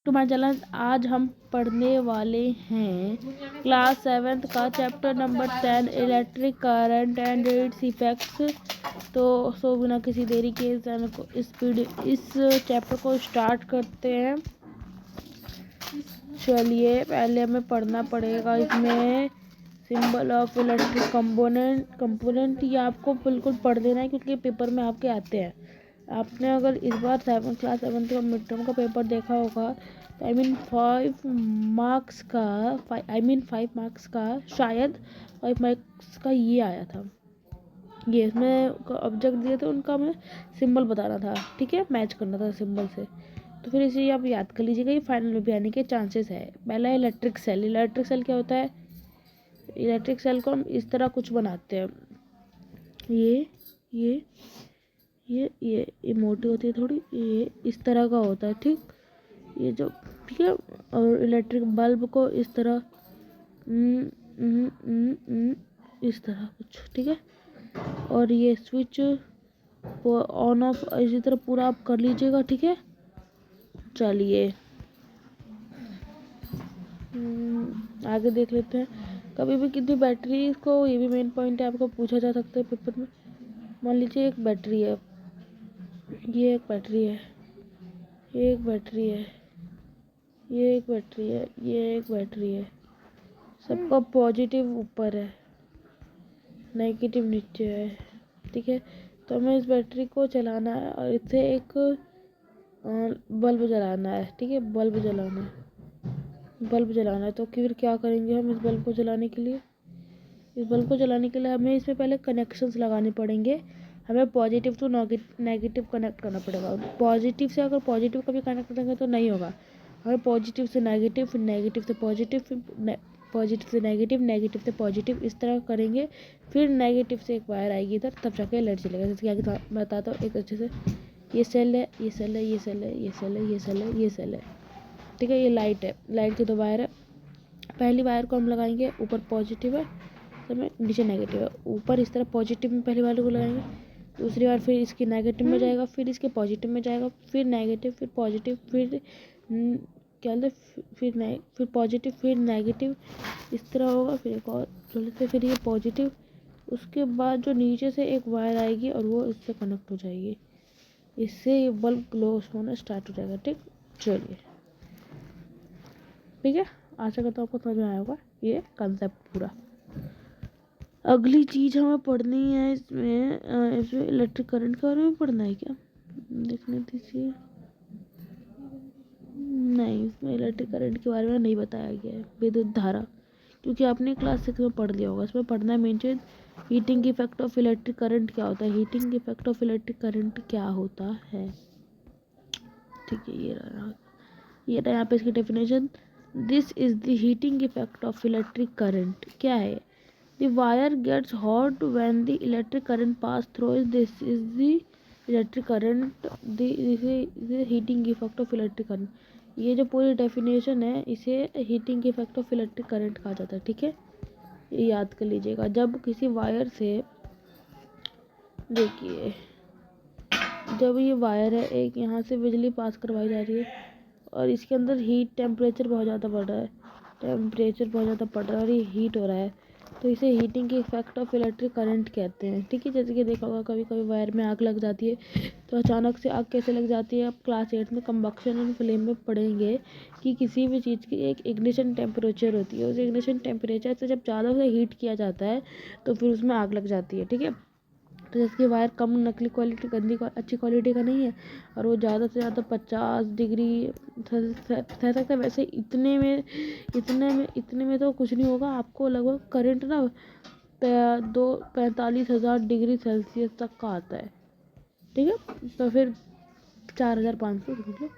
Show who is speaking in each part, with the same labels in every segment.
Speaker 1: To my channel. आज हम पढ़ने वाले हैं क्लास 7th का chapter number 10 electric current and it's effects. तो बिना किसी देरी के चैनल को इस चैप्टर को स्टार्ट करते हैं। चलिए, पहले हमें पढ़ना पड़ेगा इसमें सिंबल ऑफ इलेक्ट्रिक कंपोनेंट। ये आपको बिल्कुल पढ़ देना है क्योंकि पेपर में आपके आते हैं। आपने अगर इस बार क्लास 7 का मिड टर्म का पेपर देखा होगा तो 5 मार्क्स का शायद 5 मार्क्स का ये आया था। ये इसमें ऑब्जेक्ट दिए थे, उनका हमें सिंबल बताना था, ठीक है, मैच करना था सिंबल से। तो फिर इसे आप याद कर लीजिएगा, ये फाइनल में भी आने के चांसेस है। पहला है इलेक्ट्रिक सेल। इलेक्ट्रिक सेल क्या होता है? इलेक्ट्रिक सेल को हम इस तरह कुछ बनाते हैं। ये मोटी होती है थोड़ी, ये इस तरह का होता है, ठीक। ये जो, ठीक है। और इलेक्ट्रिक बल्ब को इस तरह इस तरह कुछ, ठीक है। और ये स्विच ऑन ऑफ इसी तरह पूरा आप कर लीजिएगा, ठीक है। चलिए आगे देख लेते हैं। कभी भी कितनी बैटरी को, ये भी मेन पॉइंट है, आपको पूछा जा सकता है पेपर में। मान लीजिए एक बैटरी है, ये एक बैटरी है, ये एक बैटरी है, ये एक बैटरी है, ये एक बैटरी है। सबका पॉजिटिव ऊपर है, नेगेटिव नीचे है, ठीक है। तो हमें इस बैटरी को चलाना है और इससे एक बल्ब जलाना है, ठीक है। बल्ब जलाना है। तो फिर क्या करेंगे हम इस बल्ब को जलाने के लिए? हमें इसमें पहले कनेक्शंस लगाने पड़ेंगे। हमें पॉजिटिव टू नेगेटिव कनेक्ट करना पड़ेगा। पॉजिटिव से अगर पॉजिटिव कभी कनेक्ट करेंगे तो नहीं होगा। हमें पॉजिटिव से नेगेटिव, फिर नेगेटिव से पॉजिटिव, फिर पॉजिटिव से नेगेटिव, नेगेटिव से पॉजिटिव, इस तरह करेंगे। फिर नेगेटिव से एक वायर आएगी इधर, तब जाके लाइट चलेगा। जैसे कि आगे मैं बताता हूँ एक अच्छे से। ये सेल है, ये सेल है, ये सेल है, ये सेल है, ये सेल है, ये सेल है, ठीक है। ये लाइट है, लाइट की 2 वायर है। पहली वायर को हम लगाएंगे, ऊपर पॉजिटिव है, में नीचे नेगेटिव है। ऊपर इस तरह पॉजिटिव में पहली वाले को लगाएंगे, दूसरी बार फिर इसकी नेगेटिव में जाएगा, फिर इसके पॉजिटिव में जाएगा, फिर नेगेटिव, फिर पॉजिटिव, फिर क्या बोलते, फिर पॉजिटिव, फिर नेगेटिव, इस तरह होगा। फिर एक और चलते, फिर ये पॉजिटिव। उसके बाद जो नीचे से एक वायर आएगी और वो इससे कनेक्ट हो जाएगी। इससे ये बल्ब ग्लो होना स्टार्ट हो जाएगा, ठीक। चलिए, ठीक है। आशा करता हूँ आपको समझ में आया होगा ये कंसेप्ट पूरा। अगली चीज़ हमें पढ़नी है इसमें इलेक्ट्रिक करंट के बारे में पढ़ना है क्या? देखने दीजिए। नहीं, इसमें इलेक्ट्रिक करंट के बारे में नहीं बताया गया है, विद्युत धारा, क्योंकि आपने क्लास 6 में पढ़ लिया होगा। इसमें पढ़ना है main cheese, heating effect of electric current क्या होता है। Heating effect of electric current क्या होता है, ठीक है। ये रहा यहाँ पे इसकी definition. This is the heating effect of electric current. क्या है? The wire gets hot when the electric current pass through it. This is the electric current. This is the heating effect of electric current. ये जो पूरी definition है, इसे heating effect of electric current कहा जाता है, ठीक है। ये याद कर लीजिएगा। जब किसी वायर से, देखिए, जब ये वायर है, एक यहाँ से बिजली पास करवाई जा रही है और इसके अंदर टेम्परेचर बहुत ज़्यादा बढ़ रहा है, और ये हीट हो रहा है, तो इसे हीटिंग के इफेक्ट ऑफ इलेक्ट्रिक करंट कहते हैं, ठीक है। जैसे कि देखा होगा कभी कभी वायर में आग लग जाती है, तो अचानक से आग कैसे लग जाती है। आप क्लास 8 में कंबक्शन एंड फ्लेम में पढ़ेंगे कि किसी भी चीज़ की एक इग्निशन टेम्परेचर होती है। उस इग्निशन टेम्परेचर से जब ज़्यादा उसे हीट किया जाता है तो फिर उसमें आग लग जाती है, ठीक है। तो जैसे वायर कम नकली क्वालिटी, अच्छी क्वालिटी का नहीं है और वो ज़्यादा से ज़्यादा 50 डिग्री सह सकता है। वैसे इतने में तो कुछ नहीं होगा। आपको लगभग करंट ना 45,000 डिग्री सेल्सियस तक का आता है, ठीक है। तो फिर 4,500 समझ लो।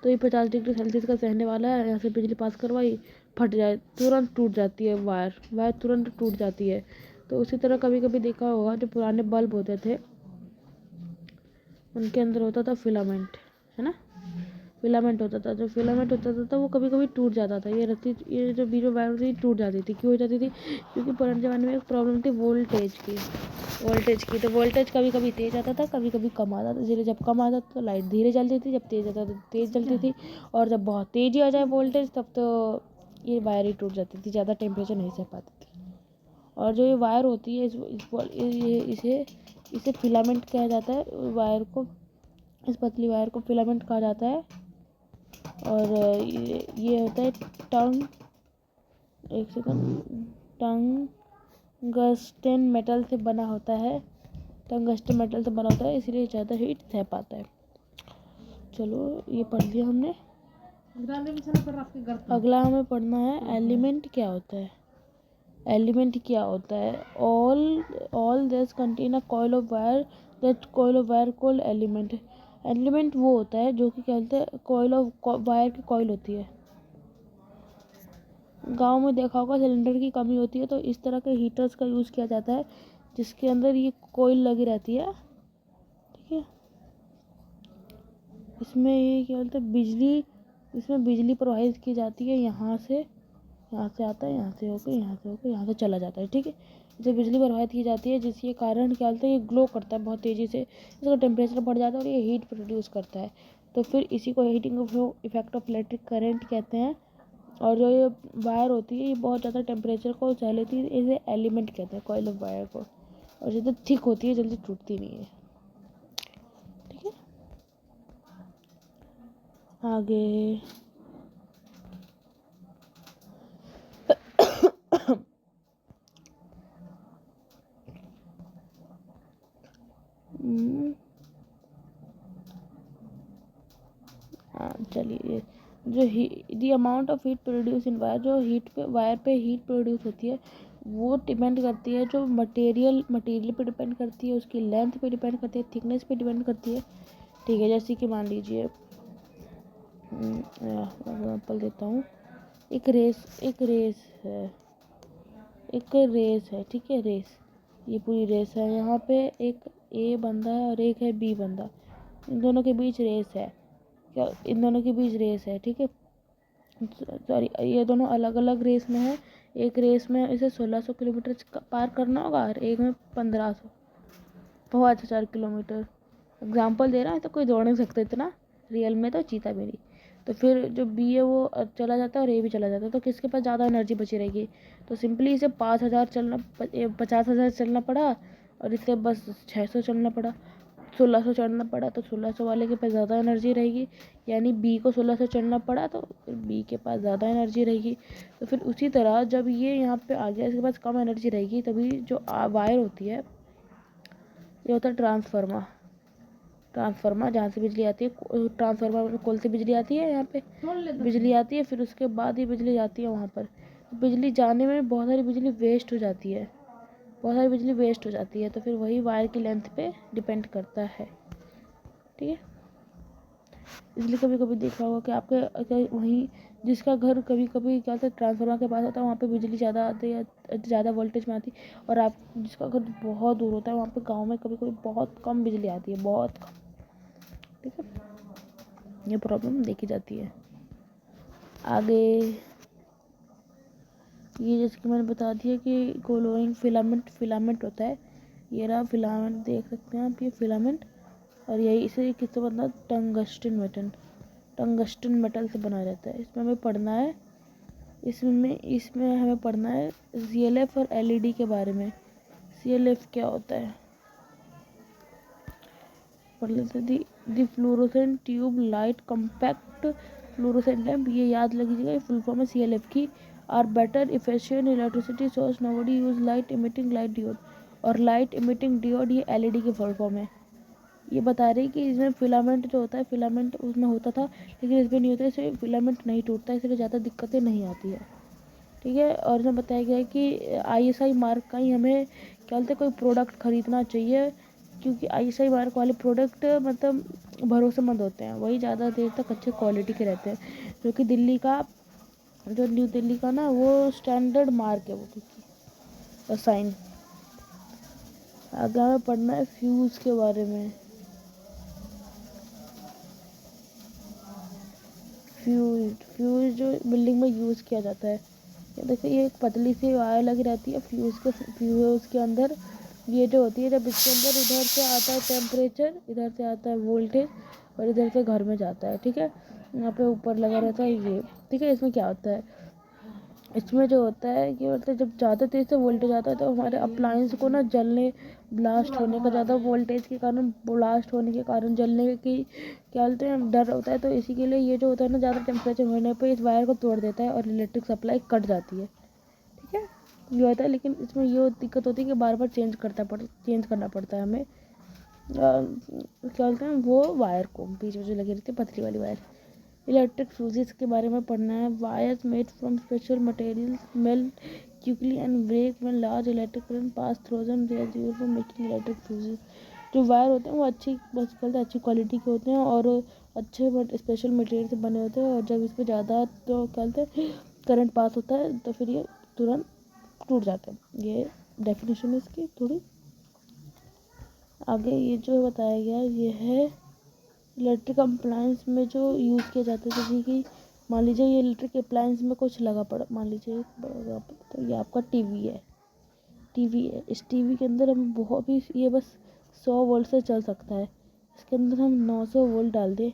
Speaker 1: तो ये 50 डिग्री सेल्सियस का सहने वाला है। यहाँ से बिजली पास करवाई, फट जाए, तुरंत टूट जाती है वायर तुरंत टूट जाती है। तो उसी तरह कभी कभी देखा होगा, जो पुराने बल्ब होते थे उनके अंदर होता था फिलामेंट, है ना। फिलामेंट होता था। जो फिलामेंट होता था वो कभी कभी टूट जाता था। ये जो बीच में वायर होती थी टूट जाती थी। क्यों हो जाती थी? क्योंकि पुराने ज़माने में एक प्रॉब्लम थी वोल्टेज की। तो वोल्टेज कभी कभी तेज आता था, कभी कभी कम आता था। इसलिए जब कम आता था तो लाइट धीरे जलती थी, जब तेज आता था तो तेज जलती थी, और जब बहुत तेजी आ जाए वोल्टेज तब तो ये वायर ही टूट जाती थी, ज़्यादा टेम्परेचर नहीं सह पाती थी। और जो ये वायर होती है इसे फिलामेंट कहा जाता है। वायर को, इस पतली वायर को फिलामेंट कहा जाता है। और ये होता है टंगस्टन मेटल से बना होता है। इसलिए ज़्यादा हीट सह पाता है। चलो ये पढ़ लिया हमने। अगला हमें पढ़ना है एलिमेंट क्या होता है। All this contain a coil of wire, that coil of wire called element. Element वो होता है जो कि कहते हैं कॉइल ऑफ वायर की कॉइल होती है। गांव में देखा होगा सिलेंडर की कमी होती है तो इस तरह के हीटर्स का यूज़ किया जाता है जिसके अंदर ये कॉइल लगी रहती है। ठीक है, इसमें ये क्या बोलते हैं इसमें बिजली प्रवाहित की जाती है। यहाँ से आता है, यहाँ से होकर यहाँ से चला जाता है। ठीक है, इसे बिजली प्रवाहित की जाती है जिसके कारण क्या बोलते हैं ये ग्लो करता है बहुत तेज़ी से, इसका टेम्परेचर बढ़ जाता है और ये हीट प्रोड्यूस करता है। तो फिर इसी को heating effect of electric current कहते हैं। और जो ये वायर होती है ये बहुत ज़्यादा टेम्परेचर को सह लेती है, इसे एलिमेंट कहते हैं कॉइल ऑफ वायर को। और ज़्यादा थिक होती है, जल्दी टूटती नहीं है। ठीक है, आगे चलिए, जो the amount of heat produce in wire, जो वायर पे हीट प्रोड्यूस होती है वो डिपेंड करती है जो मटेरियल पे डिपेंड करती है, उसकी लेंथ पे डिपेंड करती है, थिकनेस पे डिपेंड करती है। ठीक है, जैसे कि मान लीजिए एग्जाम्पल देता हूँ। एक रेस है। ठीक है, ये पूरी रेस है। यहाँ पे एक ए बंदा है और एक है बी बंदा। इन दोनों के बीच रेस है। ठीक है, सॉरी, ये दोनों अलग अलग रेस में है। एक रेस में इसे 1600 किलोमीटर पार करना होगा और एक में 1500, 5000 किलोमीटर। एग्जाम्पल दे रहा है, तो कोई दौड़ नहीं सकता इतना, रियल में तो चीता भी नहीं। तो फिर जो बी है वो चला जाता है और ए भी चला जाता है, तो किसके पास ज़्यादा एनर्जी बची रहेगी? तो सिंपली इसे 50,000 चलना पड़ा और इसे बस 600 चलना पड़ा, 1600 चढ़ना पड़ा। तो 1600 वाले के पास ज़्यादा एनर्जी रहेगी, यानी बी को 1600 चढ़ना पड़ा तो फिर बी के पास ज़्यादा एनर्जी रहेगी। तो फिर उसी तरह जब ये यहाँ पे आ गया, इसके पास कम एनर्जी रहेगी, तभी जो वायर होती है ये होता है ट्रांसफार्मर जहाँ से बिजली आती है। ट्रांसफार्मर में कोल से बिजली आती है, यहाँ पे बिजली आती है, फिर उसके बाद ही बिजली जाती है वहाँ पर। बिजली जाने में बहुत सारी बिजली वेस्ट हो जाती है, तो फिर वही वायर की लेंथ पे डिपेंड करता है। ठीक है, इसलिए कभी कभी देखा होगा कि आपके वहीं जिसका घर कभी कभी क्या होता है ट्रांसफार्मर के पास होता है वहाँ पे बिजली ज़्यादा आती है, ज़्यादा वोल्टेज में आती है, और आप जिसका घर बहुत दूर होता है वहाँ पे गांव में कभी कभी बहुत कम बिजली आती है, बहुत कम। ठीक है, ये प्रॉब्लम देखी जाती है। आगे ये जैसे कि मैंने बता दिया कि ग्लोइंग फिलामेंट होता है। ये रहा फिलामेंट, देख सकते हैं आप, ये फिलामेंट। और यही इसे किससे बनता है? टंगस्टन मेटल से बनाया जाता है। इसमें हमें पढ़ना है CLF और LED के बारे में। CLF क्या होता है पढ़ लेते। The fluorescent tube light compact fluorescent lamp, ये याद लगी फुल फॉर्म है CLF की। Are better efficient electricity source, nobody use light emitting light diode. और लाइट इमिटिंग डियोड ये LED की फुल फॉर्म है। ये बता रही कि इसमें फिलामेंट जो होता है, फिलामेंट उसमें होता था लेकिन इसमें नहीं होता, इसमें फिलामेंट नहीं टूटता, इसलिए ज़्यादा दिक्कतें नहीं आती है। ठीक है, और इसमें बताया गया है कि ISI मार्क का ही हमें क्या बोलते हैं कोई प्रोडक्ट ख़रीदना चाहिए, क्योंकि ISI मार्क वाले प्रोडक्ट मतलब भरोसेमंद होते हैं, वही ज़्यादा देर तक अच्छे क्वालिटी के रहते हैं। क्योंकि न्यू दिल्ली का ना वो स्टैंडर्ड मार्क है वो, क्योंकि साइन। आगे हमें पढ़ना है फ्यूज़ के बारे में। फ्यूज जो बिल्डिंग में यूज़ किया जाता है। ये देखिए, ये एक पतली सी वायर लगी रहती है फ्यूज़ के अंदर। ये जो होती है, जब इसके अंदर इधर से आता है टेम्परेचर, इधर से आता है वोल्टेज, और इधर से घर में जाता है। ठीक है, यहाँ पे ऊपर लगा रहता है ये। ठीक है, इसमें क्या होता है, इसमें जो होता है कि मतलब जब ज़्यादा तेज़ से वोल्टेज आता है तो हमारे अप्लायंस को ना जलने, ब्लास्ट होने का, ज़्यादा वोल्टेज के कारण ब्लास्ट होने के कारण जलने की क्या बोलते हैं, डर होता है। तो इसी के लिए ये जो होता है ना, ज़्यादा टेम्परेचर होने पे इस वायर को तोड़ देता है और इलेक्ट्रिक सप्लाई कट जाती है। ठीक है, ये होता है। लेकिन इसमें ये दिक्कत होती है कि बार बार चेंज करना पड़ता है हमें, क्या बोलते हैं वो वायर को, बीच में जो लगी रहती है पतली वाली वायर। इलेक्ट्रिक फ्यूजेस के बारे में पढ़ना है। Wires made from special materials melt quickly and break when large electric current pass through them. They are used for making electric fuses. जो वायर होते हैं वो अच्छी क्वालिटी के होते हैं और अच्छे बट स्पेशल मटेरियल से बने होते हैं, और जब इस पर ज़्यादा तो क्या बोलते हैं करंट पास होता है तो फिर ये तुरंत टूट जाते हैं। ये डेफिनेशन है इसकी। थोड़ी आगे ये जो बताया गया ये है इलेक्ट्रिक अप्लायंस में जो यूज़ किए जाते हैं। जैसे कि मान लीजिए ये इलेक्ट्रिक अप्लायंस में कुछ लगा पड़ा, मान लीजिए तो ये आपका टीवी है। इस टीवी के अंदर हम बहुत ही, ये बस 100 वोल्ट से चल सकता है। इसके अंदर हम 900 वोल्ट डाल दें,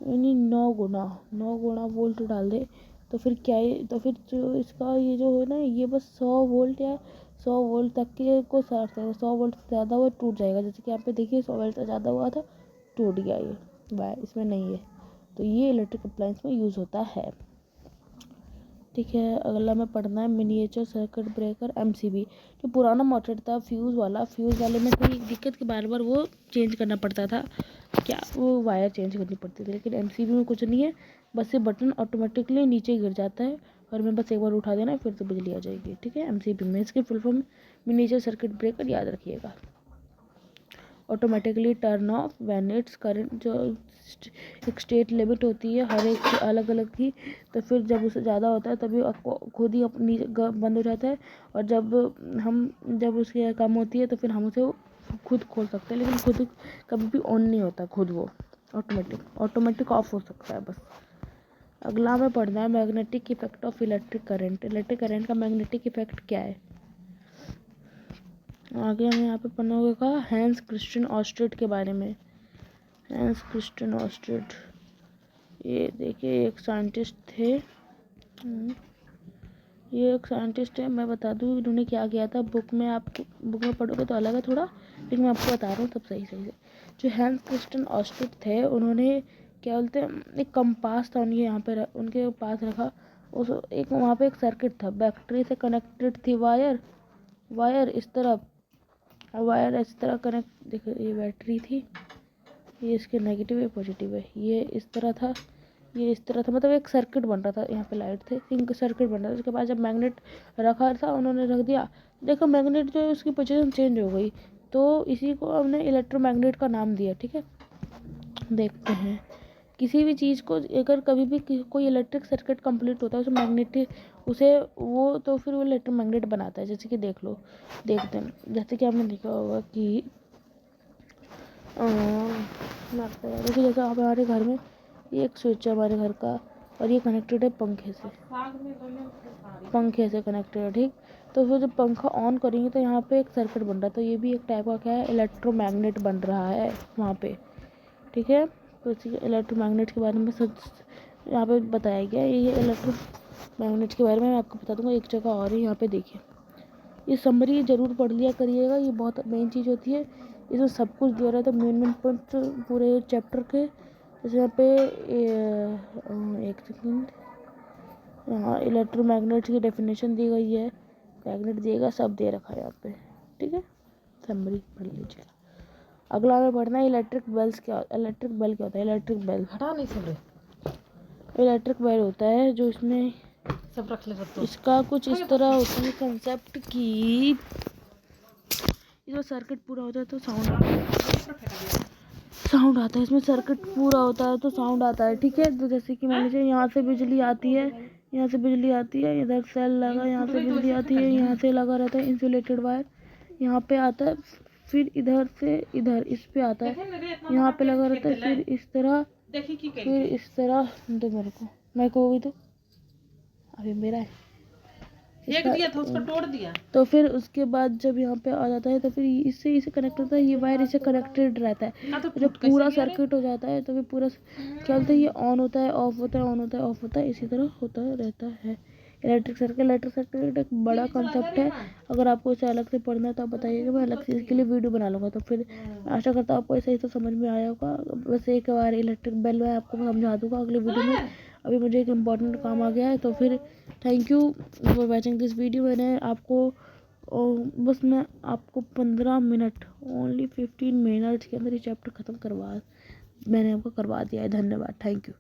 Speaker 1: यानी 9 गुना वोल्ट डाल दे, तो फिर क्या है, तो फिर जो इसका ये जो है ना, ये बस 100 वोल्ट या 100 वोल्ट तक के को साथ है। 100 वोल्ट से ज़्यादा वो टूट जाएगा। जैसे कि यहाँ पे देखिए 100 वोल्ट से ज़्यादा हुआ था, टूट गया ये वायर, इसमें नहीं है। तो ये इलेक्ट्रिक अप्लायंस में यूज़ होता है। ठीक है, अगला में पढ़ना है मिनिएचर सर्किट ब्रेकर MCB। जो पुराना मॉडल था फ्यूज़ वाले में थोड़ी दिक्कत कि बार बार वो चेंज करना पड़ता था, क्या वो वायर चेंज करनी पड़ती थी। लेकिन MCB में कुछ नहीं है, बस ये बटन ऑटोमेटिकली नीचे गिर जाता है और मैं बस एक बार उठा देना फिर से बिजली आ जाएगी। ठीक है, MCB में इसकी full form miniature circuit breaker, याद रखिएगा। Automatically turn off when its current, जो एक स्टेट लिमिट होती है हर एक की अलग अलग की, तो फिर जब उससे ज़्यादा होता है तभी खुद ही अपनी बंद हो जाता है, और जब उसकी कम होती है तो फिर हम उसे खुद खोल सकते हैं, लेकिन खुद कभी भी ऑन नहीं होता, खुद वो ऑटोमेटिक ऑफ हो सकता है बस। अगला में पढ़ना है magnetic effect of electric current का मैग्नेटिक इफेक्ट क्या है। आगे हमें यहाँ पे पढ़ना होगा हैंस क्रिस्टियन ऑस्ट्रेट के बारे में। हैंस क्रिस्टियन ऑस्ट्रेट, ये देखिए एक साइंटिस्ट थे। ये एक साइंटिस्ट है, मैं बता दूँ इन्होंने क्या किया था। बुक में पढ़ोगे तो अलग है थोड़ा, लेकिन मैं आपको बता रहा हूँ सब सही से। जो हैंस क्रिस्टियन ऑस्ट्रेट थे, उन्होंने क्या बोलते हैं, एक कंपास था उनके पास रखा। उस एक वहाँ पे एक सर्किट था, बैटरी से कनेक्टेड थी वायर इस तरह कनेक्ट, देखो ये बैटरी थी, ये इसके नेगेटिव है पॉजिटिव है, ये इस तरह था, मतलब एक सर्किट बन रहा था। यहाँ पे लाइट थे, सिंक सर्किट बन रहा था। उसके बाद जब मैग्नेट रखा था उन्होंने रख दिया, देखो मैग्नेट जो है उसकी पोजीशन चेंज हो गई, तो इसी को हमने इलेक्ट्रोमैग्नेट का नाम दिया। ठीक है, देखते हैं किसी भी चीज़ को अगर कभी भी कोई इलेक्ट्रिक सर्किट कंप्लीट होता है तो फिर वो इलेक्ट्रोमैग्नेट बनाता है। जैसे कि देखते हैं, जैसे कि आपने देखा होगा कि देखिए जैसे हमारे घर में ये एक स्विच है हमारे घर का, और ये कनेक्टेड है पंखे से कनेक्टेड है। ठीक, तो फिर जब पंखा ऑन करेंगे तो यहाँ पे एक सर्किट बन रहा है, तो ये भी एक टाइप का क्या है, इलेक्ट्रोमैग्नेट बन रहा है वहाँ पे। ठीक है, तो इसी इलेक्ट्रोमैग्नेट के बारे में यहाँ पे बताया गया है। ये इलेक्ट्रोमैग्नेट के बारे में मैं आपको बता दूंगा एक जगह और है, यहाँ पे देखिए ये समरी ज़रूर पढ़ लिया करिएगा, ये बहुत मेन चीज़ होती है। इसमें सब कुछ दिया रहता है, मेन पॉइंट पूरे चैप्टर के। जैसे यहाँ पे एक सेकेंड, यहाँ इलेक्ट्रोमैग्नेट की डेफिनेशन दी गई है, मैग्नेट दिएगा, सब दे रखा है यहाँ पे। ठीक है, समरी पढ़ लीजिएगा। अगला हमें पढ़ना है इलेक्ट्रिक बेल क्या होता है। इलेक्ट्रिक बेल होता है जो इसमें सब रख ले सकते हो। इसका कुछ इस तरह होता है कंसेप्ट कि इसमें सर्किट पूरा होता है तो साउंड आता है। इसमें सर्किट पूरा होता है तो साउंड आता है। ठीक है, तो जैसे कि मान लीजिए यहाँ से बिजली आती है, इधर सेल लगा, यहाँ से बिजली आती है, यहाँ से लगा रहता है इंसुलेटेड वायर, यहाँ पे आता है, फिर इधर से इधर इस पे आता है, यहाँ पे लगा रहता है, फिर इस तरह फिर इस तरह दो मेरे को, मैं कहूँगी तो अभी मेरा है
Speaker 2: एक दिया था उसको तोड़ दिया।
Speaker 1: तो फिर उसके बाद जब यहाँ पे आ जाता है तो फिर इससे इसे कनेक्ट होता है, ये वायर इसे कनेक्टेड रहता है।
Speaker 2: तो
Speaker 1: जब पूरा सर्किट हो जाता है तो फिर पूरा क्या बोलते हैं, ये ऑन होता है ऑफ होता है, ऑन होता है ऑफ होता है, इसी तरह होता रहता है इलेक्ट्रिक सर्किट एक बड़ा कंसेप्ट है। अगर आपको इसे अलग से पढ़ना है तो आप बताइएगा, मैं अलग से इसके लिए वीडियो बना लूँगा। तो फिर आशा करता हूँ आपको ऐसे ही तो समझ में आया होगा। बस एक बार इलेक्ट्रिक बेल मैं आपको समझा दूँगा अगले वीडियो में। अभी मुझे एक इम्पॉर्टेंट काम आ गया है, तो फिर thank you for watching this video. मैंने आपको बस मैं आपको 15 मिनट, ओनली 15 मिनट के अंदर ये चैप्टर ख़त्म मैंने आपको करवा दिया है। धन्यवाद, थैंक यू।